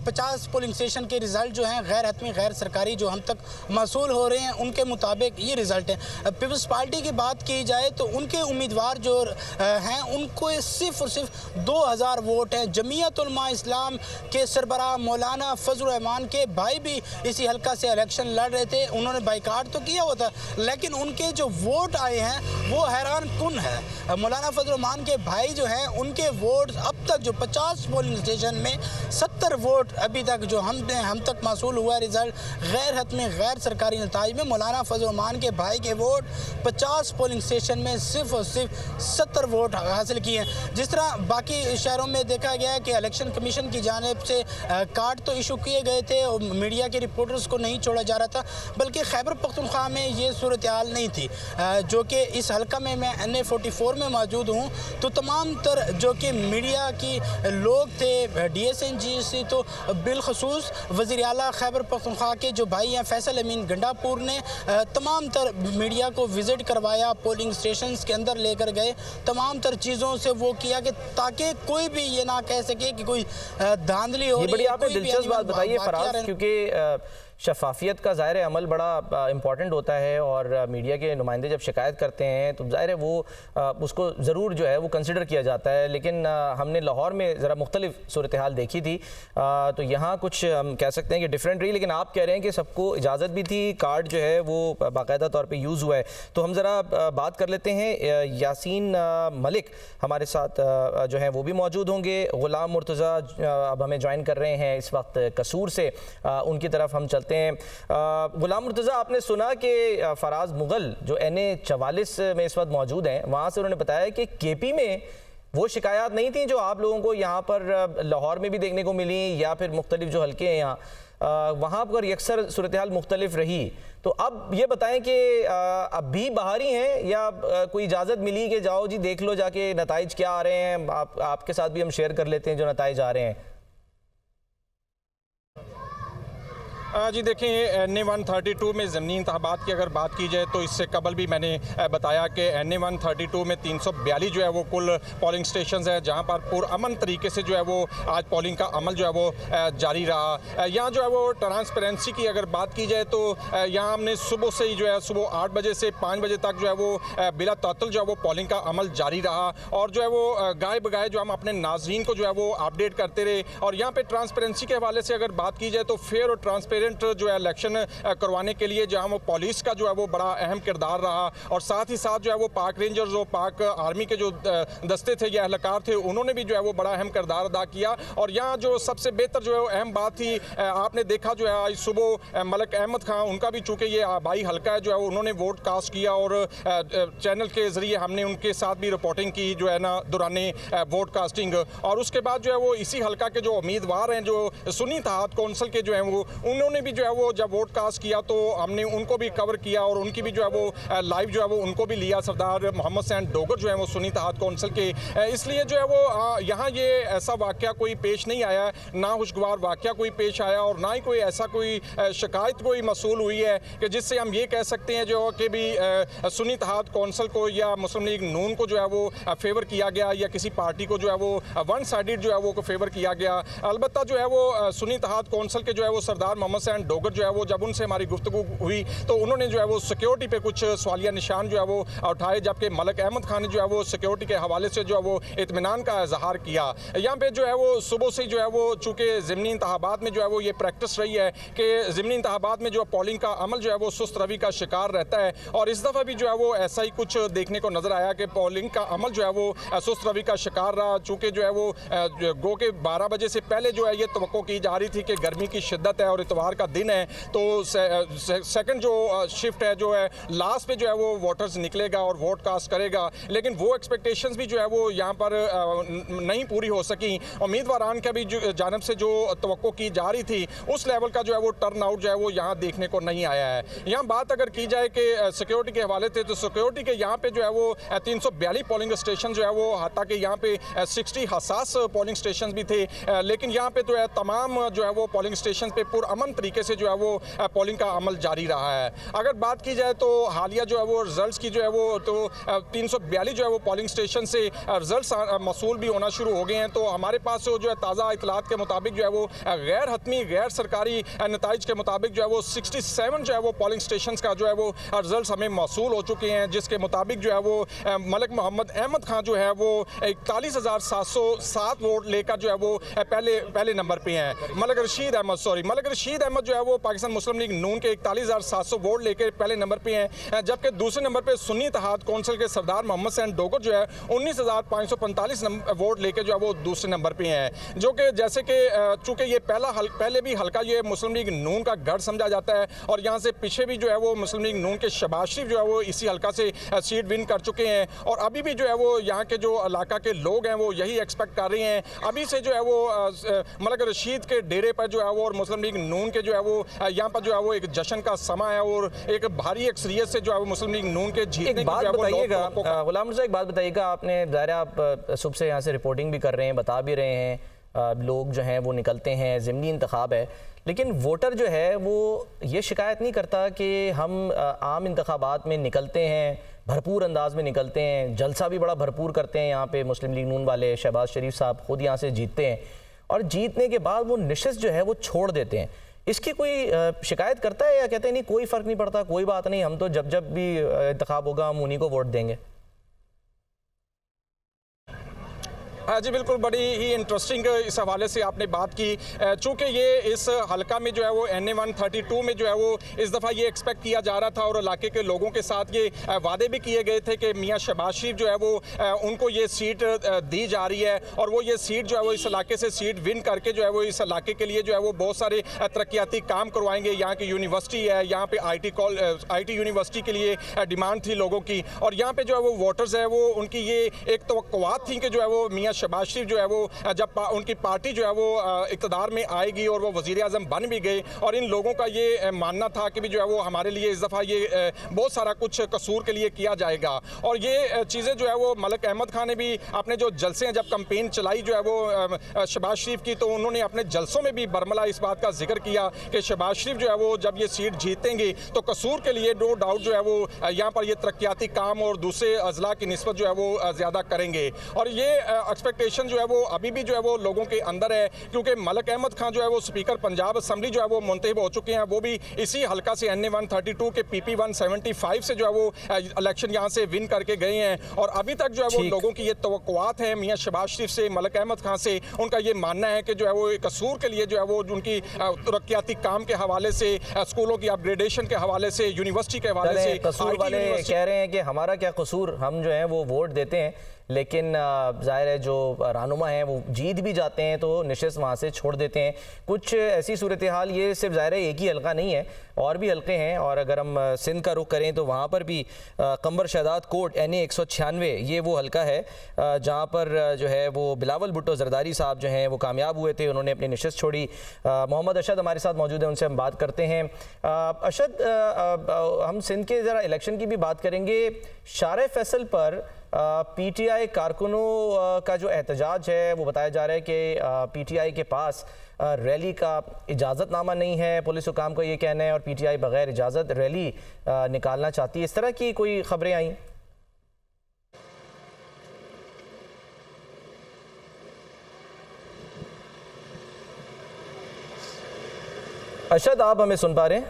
50 पोलिंग स्टेशन के रिज़ल्ट जो हैं गैर हतमी गैर सरकारी जो हम तक मसूल हो रहे हैं उनके मुताबिक ये रिज़ल्ट हैं। पीपल्स पार्टी की बात की जाए तो उनके उम्मीदवार जो हैं उनको सिर्फ और सिर्फ 2000 वोट हैं। जमीयत उलमा इस्लाम के सरबराह मौलाना फजल रहमान के भाई भी इसी हल्का से इलेक्शन लड़ रहे थे, उन्होंने बाइकाट तो किया हुआ था, लेकिन उनके जो वोट आए हैं वो हैरान कुन है। मौलाना फजल रहमान के भाई जो हैं उनके वोट अब तक जो 50 पोलिंग स्टेशन में 70 वोट अभी तक जो हम तक मसूल हुआ रिजल्ट गैर हतमी गैर सरकारी नताइज में मौलाना फजल रहमान के भाई के वोट 50 पोलिंग स्टेशन में सिर्फ और सिर्फ 70 वोट हासिल किए हैं। जिस तरह बाकी शहरों में देखा गया है कि इलेक्शन कमीशन की जानिब से कार्ड तो इशू किए गए थे और मीडिया के रिपोर्टर्स को नहीं छोड़ा जा रहा था, बल्कि खैबर पख्तूनख्वा में ये सूरत हाल नहीं थी। जो कि इस हल्का में मैं NA44 में मौजूद हूँ तो तमाम तर जो कि मीडिया की लोग थे DSNGC तो बिलखसूस वज़ीर आला खैबर पख्तूनख्वा के जो भाई हैं फैसल अमीन गंडापुर ने तमाम तर मीडिया को विज़िट करवाया, पोलिंग स्टेशंस के अंदर लेकर गए, तमाम तर चीज़ों से वो किया कि ताकि कोई भी ये ना कह सके कि कोई धांधली हो रही है। बड़ी आपने दिलचस्प बात बताई है फराज, क्योंकि शफाफियत का ज़ाहिर अमल बड़ा इम्पॉर्टेंट होता है और मीडिया के नुमाइंदे जब शिकायत करते हैं तो ज़ाहिर है वो उसको ज़रूर जो है वो कंसिडर किया जाता है। लेकिन हमने लाहौर में ज़रा मुख्तलिफ सूरत हाल देखी थी, तो यहाँ कुछ हम कह सकते हैं कि डिफरेंट रही, लेकिन आप कह रहे हैं कि सबको इजाज़त भी थी, कार्ड जो है वो बाकायदा तौर पर यूज़ हुआ है। तो हम ज़रा बात कर लेते हैं, यासीन मलिक हमारे साथ जो है वो भी मौजूद होंगे। ग़ुलाम मुर्तज़ा अब हमें ज्वाइन कर रहे हैं इस वक्त कसूर से, उनकी तरफ हम चलते हैं। ग़ुलाम मुर्तज़ा, आपने सुना कि फराज मुग़ल जो NA44 में इस वक्त मौजूद हैं, वहाँ से उन्होंने बताया कि KP में वो शिकायत नहीं थी जो आप लोगों को यहाँ पर लाहौर में भी देखने को मिली या फिर मुख्तलिफ जो हल्के हैं यहाँ वहाँ पर यकसर सूरत हाल मुख्तलिफ रही। तो अब ये बताएं कि अब भी बाहरी हैं या कोई इजाज़त मिली कि जाओ जी देख लो जाके नताइज क्या आ रहे हैं, आपके साथ भी हम शेयर कर लेते हैं जो नताइज आ रहे हैं। जी देखिए, NA132 में ज़मीनी इंतखाबात की अगर बात की जाए तो इससे कबल भी मैंने बताया कि NA132 में 342 जो है वो कुल पोलिंग स्टेशन है, जहां पर पुरअमन तरीके से जो है वो आज पोलिंग का अमल जो है वो जारी रहा। यहाँ जो है वो ट्रांसपेरेंसी की अगर बात की जाए तो यहाँ हमने सुबह से ही जो है सुबह 8 बजे से 5 बजे तक जो है वो बिला तातुल जो है वो पोलिंग का अमल जारी रहा और जो है वो गाय बगाए जो हम अपने नाजरीन को जो है वो अपडेट करते रहे। और यहाँ पर ट्रांसपेरेंसी के हवाले से अगर बात की जाए तो फेयर और ट्रांसपेरेंट जो है इलेक्शन करवाने के लिए जहां वो पुलिस का जो है वो बड़ा अहम किरदार रहा और साथ ही साथ जो है वो पाक रेंजर्स और पाक आर्मी के जो दस्ते थे या अहलकार थे उन्होंने भी जो है वो बड़ा अहम किरदार अदा किया। और यहाँ जो सबसे बेहतर जो है अहम बात थी, आपने देखा जो है आज सुबह मलिक अहमद खान, उनका भी चूँकि ये आबाई हल्का है जो है उन्होंने वोट कास्ट किया और चैनल के ज़रिए हमने उनके साथ भी रिपोर्टिंग की जो है ना दौरान वोट कास्टिंग। और उसके बाद जो है वो इसी हल्का के जो उम्मीदवार हैं जो सुन्नी इत्तेहाद कौंसिल के जो हैं वो उन्होंने भी जो है वो जब वोट कास्ट किया तो हमने उनको भी कवर किया और उनकी भी जो है वो लाइव जो है वो उनको भी लिया। सरदार मोहम्मद सैन डोगर जो है वो सुन्नी इत्तेहाद कौंसिल के, इसलिए जो है वो यहाँ ये ऐसा वाक़या कोई पेश नहीं आया, ना खुशगवार वाक़या कोई पेश आया और ना ही कोई ऐसा कोई शिकायत कोई मसूल हुई है कि जिससे हम ये कह सकते हैं जो कि भी सुन्नी इत्तेहाद कौंसिल को या मुस्लिम लीग नून को जो है वो फेवर किया गया या किसी पार्टी को जो है वो वन साइडेड जो है वो फेवर किया गया। अलबत्ता जो है वो सुन्नी इत्तेहाद कौंसिल के जो है वो सरदार मोहम्मद हुसैन डोगर जो है वो जब उनसे हमारी गुफ्तगू हुई तो उन्होंने जो है वो सिक्योरिटी पे कुछ सवालिया निशान जो है वो उठाए, जबकि मलिक अहमद खान ने जो है वो सिक्योरिटी के हवाले से जो है वो इत्मीनान का इजहार किया। यहाँ पे जो है वो सुबह से जो है वो चूँकि ज़िमनी इंतखाबात में जो है वो ये प्रैक्टिस रही है कि ज़िमनी इंतखाबात में जो पोलिंग का अमल जो है वो सुस्त रवि का शिकार रहता है, और इस दफ़ा भी जो है वो ऐसा ही कुछ देखने को नज़र आया कि पोलिंग का अमल जो है वो सुस्त रवि का शिकार रहा। चूँकि जो है वो गो के 12 बजे से पहले जो है ये तवक्को की जा रही थी कि गर्मी की शिद्दत है और इतवार का दिन है, तो सेकंड जो शिफ्ट है जो है लास्ट पे जो है वो वोटर्स निकलेगा और वोट कास्ट करेगा, लेकिन वो एक्सपेक्टेशंस भी जो है वो यहाँ पर नहीं पूरी हो सकी। उम्मीदवारान का भी जानब से जो तवक्को की जा रही थी उस लेवल का जो है वो टर्न आउट जो है वो यहाँ देखने को नहीं आया है। यहाँ बात अगर की जाए कि सिक्योरिटी के हवाले से, तो सिक्योरिटी के यहाँ पे जो है वो 342 पोलिंग स्टेशन जो है वो, हालांकि यहाँ पे 60 हसास पोलिंग स्टेशन भी थे, लेकिन यहाँ पे जो है तमाम जो है वो पोलिंग स्टेशन पे पुरअमन तरीके से जो है वो पोलिंग का अमल जारी रहा है। अगर बात की जाए तो हालिया जो है वो रिजल्ट्स की जो है वो तो 342 जो है वो पोलिंग स्टेशन से रिजल्ट्स मसूल भी होना शुरू हो गए हैं। तो हमारे पास जो है ताज़ा इतलात के मुताबिक जो है वो गैर हतमी गैर सरकारी नताइज के मुताबिक जो है वो 67 जो है वो पोलिंग स्टेशन का जो है वो रिजल्ट हमें मौसूल हो चुके हैं, जिसके मुताबिक जो है वो मलिक मोहम्मद अहमद खान जो है वो 41,707 वोट लेकर जो है वो पहले नंबर पे हैं। मलिक रशीद अहमद जो है वो पाकिस्तान मुस्लिम लीग नून के 41,700 वोट लेकर पहले नंबर पे हैं, जबकि दूसरे नंबर पे सुन्नी इत्तेहाद कौंसिल के सरदार मोहम्मद हुसैन डोगर जो है 19,545 वोट लेकर जो है वो दूसरे नंबर पे हैं, जो कि जैसे कि चूँकि ये पहले भी हल्का ये मुस्लिम लीग नून का गढ़ समझा जाता है, और यहाँ से पीछे भी जो है वो मुस्लिम लीग नून के शहबाज शरीफ जो है वो इसी हल्का से सीट विन कर चुके हैं, और अभी भी जो है वो यहाँ के जो इलाका के लोग हैं वो यही एक्सपेक्ट कर रहे हैं। अभी से जो है वो मलिक रशीद के डेरे पर जो है वो और मुस्लिम लीग नून के जो है वो यहाँ पर जो है वो एक जश्न का समा है, और एक भारी अक्सरियत से जो है वो मुस्लिम लीग नून के जीतने एक बात बताइएगा गुलाम रज़ा, एक बात बताइएगा, आपने ज़ाहिर आप सुबह से यहाँ से रिपोर्टिंग भी कर रहे हैं, बता भी रहे हैं, लोग जो हैं वो निकलते हैं, ज़िमनी इंतखाब है, लेकिन वोटर जो है वो ये शिकायत नहीं करता कि हम आम इंतखाबात में निकलते हैं, भरपूर अंदाज में निकलते हैं, जलसा भी बड़ा भरपूर करते हैं, यहाँ पे मुस्लिम लीग नून वाले शहबाज शरीफ साहब खुद यहाँ से जीतते हैं, और जीतने के बाद वो नशिस्त जो है वो छोड़ देते हैं। इसकी कोई शिकायत करता है या कहते हैं नहीं कोई फ़र्क नहीं पड़ता, कोई बात नहीं, हम तो जब भी इंतखाब होगा हम उन्हीं को वोट देंगे? हाँ जी, बिल्कुल, बड़ी ही इंटरेस्टिंग इस हवाले से आपने बात की। चूँकि ये इस हलका में जो है वो NA 132 में जो है वो इस दफ़ा ये एक्सपेक्ट किया जा रहा था, और इलाके के लोगों के साथ ये वादे भी किए गए थे कि मियाँ शहबाज शरीफ जो है वो उनको ये सीट दी जा रही है, और वो ये सीट जो है वो इस इलाके से सीट विन करके जो है वो इस इलाके के लिए जो है वो बहुत सारे तरक्याती काम करवाएंगे। यहाँ की यूनिवर्सिटी है, यहाँ पे IT यूनिवर्सिटी के लिए डिमांड थी लोगों की, और यहाँ पे जो है वो वोटर्स है वो उनकी ये एक तवक्कुआत थी कि जो है वो मियाँ शहबाज शरीफ जो है वो जब उनकी पार्टी जो है वो इक़्तिदार में आएगी और वो वज़ीर आज़म बन भी गए, और इन लोगों का ये मानना था कि भी जो है वो हमारे लिए इस दफ़ा ये बहुत सारा कुछ कसूर के लिए किया जाएगा। और ये चीज़ें जो है वो मलिक अहमद खान ने भी अपने जो जलसे हैं, जब कंपेन चलाई जो है वो शहबाज शरीफ की, तो उन्होंने अपने जलसों में भी बरमला इस बात का जिक्र किया कि शहबाज शरीफ जो है वो जब ये सीट जीतेंगे तो कसूर के लिए नो डाउट जो है वो यहाँ पर ये तरक्याती काम और दूसरे अजला की निस्बत जो है वो ज़्यादा करेंगे। और ये एक्सपेक्टेशन जो है वो अभी भी जो है वो लोगों के अंदर है, क्योंकि मलिक अहमद खान जो है वो स्पीकर पंजाब असम्बली जो है वो मुंतखब हो चुके हैं, वो भी इसी हल्का से NA 132 के PP 175 से जो है वो इलेक्शन यहाँ से विन करके गए हैं, और अभी तक जो है वो लोगों की ये तवक्कुआत है मियाँ शहबाज शरीफ से, मलिक अहमद खान से, उनका ये मानना है कि जो है वो कसूर के लिए जो है वो उनकी तरक्याती काम के हवाले से, स्कूलों की अपग्रेडेशन के हवाले से, यूनिवर्सिटी के हवाले से, कसूर वाले कह रहे हैं कि हमारा क्या कसूर, हम जो है वो वोट देते हैं, लेकिन ज़ाहिर है जो रहनुमा हैं वो जीत भी जाते हैं तो नशिस्त वहाँ से छोड़ देते हैं। कुछ ऐसी सूरत हाल, ये सिर्फ ज़ाहिर है एक ही हल्का नहीं है, और भी हल्के हैं, और अगर हम सिंध का रुख करें तो वहाँ पर भी कंबर शहदाद कोट NA 196 ये वो हल्का है जहाँ पर जो है वो बिलावल भुट्टो जरदारी साहब जो हैं वो कामयाब हुए थे, उन्होंने अपनी नशिस्त छोड़ी। मोहम्मद अशद हमारे साथ मौजूद है, उनसे हम बात करते हैं। अशद, हम सिंध के ज़रा इलेक्शन की भी बात करेंगे। शारे फैसल पर PTI कारकुनों का जो एहतजाज है वो बताया जा रहा है कि PTI के पास रैली का इजाज़तनामा नहीं है, पुलिस हुकाम का ये कहना है, और PTI बग़ैर इजाज़त रैली निकालना चाहती है। इस तरह की कोई ख़बरें आई? अशद, आप हमें सुन पा रहे हैं?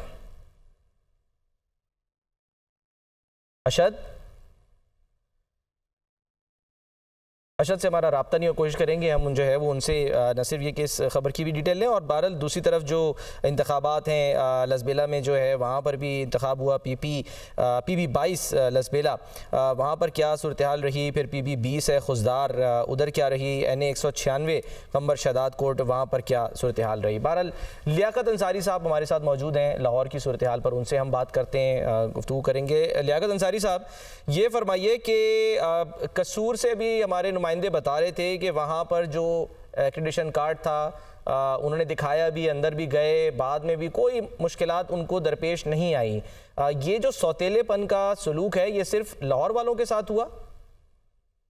अशद से हमारा राब्ता नहीं हो, कोशिश करेंगे हम जो है वो उनसे न सिर्फ ये कि इस खबर की भी डिटेल लें, और बहरहाल दूसरी तरफ जो इंतखाबात हैं लसबेला में जो है वहाँ पर भी इंतखाब हुआ, PB 22 लसबेला, वहाँ पर क्या सूरत हाल रही, फिर PB 20 है खुजदार, उधर क्या रही, NA 196 कंबर शहदाद कोट, वहाँ पर क्या सूरत हाल रही। बहरहाल लियाकत अंसारी साहब हमारे साथ मौजूद हैं लाहौर की सूरत हाल पर, उनसे हम बात करते हैं, गुफ्तगू करेंगे। लियाकत अंसारी साहब, ये फरमाइए कि कसूर से भी हमारे नुमाइंदे बता रहे थे कि वहाँ पर जो एक्रेडिटेशन कार्ड था उन्होंने दिखाया भी, अंदर भी गए, बाद में भी कोई मुश्किलात उनको दरपेश नहीं आई। ये जो सौतेलेपन का सलूक है ये सिर्फ लाहौर वालों के साथ हुआ,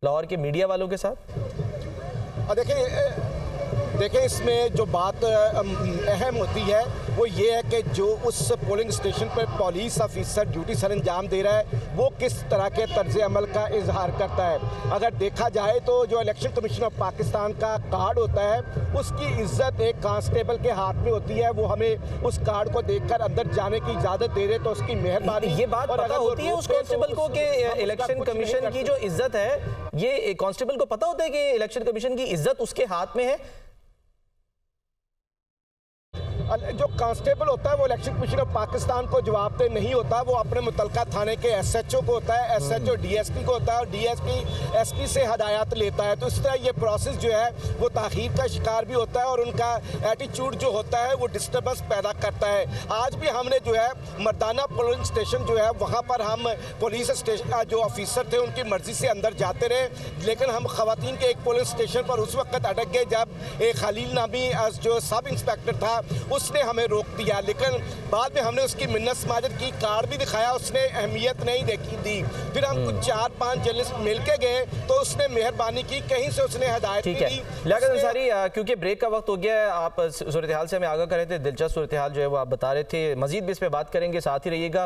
लाहौर के मीडिया वालों के साथ? देखिए इसमें जो बात अहम होती है वो ये है कि जो उस पोलिंग स्टेशन पर पुलिस ऑफिसर ड्यूटी सर अंजाम दे रहा है वो किस तरह के तर्ज अमल का इजहार करता है। अगर देखा जाए तो जो इलेक्शन कमीशन ऑफ पाकिस्तान का कार्ड होता है उसकी इज्जत एक कांस्टेबल के हाथ में होती है, वो हमें उस कार्ड को देखकर अंदर जाने की इजाज़त दे रहे तो उसकी मेहरबानी। ये बात पता होती है उस कांस्टेबल को कि इलेक्शन कमीशन की जो इज्जत है, ये कांस्टेबल को पता होता है कि इलेक्शन कमीशन की इज्जत उसके हाथ में है? जो कांस्टेबल होता है वो इलेक्शन कमीशन ऑफ पाकिस्तान को जवाबदेह नहीं होता, वो अपने मुतलका थाने के SHO को होता है, SHO DSP को होता है और DSP SP से हदायत लेता है। तो इस तरह ये प्रोसेस जो है वो ताख़ीर का शिकार भी होता है और उनका एटीट्यूड जो होता है वो डिस्टर्बेंस पैदा करता है। आज भी हमने जो है मर्दाना पोलिंग स्टेशन जो है वहाँ पर हम पुलिस स्टेशन जो ऑफिसर थे उनकी मर्जी से अंदर जाते रहे, लेकिन हम खवातीन के एक पोलिंग स्टेशन पर उस वक्त अटक गए जब एक खलील नामी जो सब इंस्पेक्टर था उसने हमें रोक दिया, लेकिन बाद में हमने उसकी मिन्नत समाजत की, कार्ड भी दिखाया, उसने अहमियत नहीं देखी दी। फिर हम कुछ 4-5 जर्नलिस्ट मिलके गए तो उसने मेहरबानी की, कहीं से उसने हदायत ठीक है। लियाकत अंसारी, क्योंकि ब्रेक का वक्त हो गया है, आप सूरत हाल से हमें आगाह कर रहे थे, दिलचस्प सूरत हाल जो है वो आप बता रहे थे, मजीद भी इस पर बात करेंगे, साथ ही रहिएगा।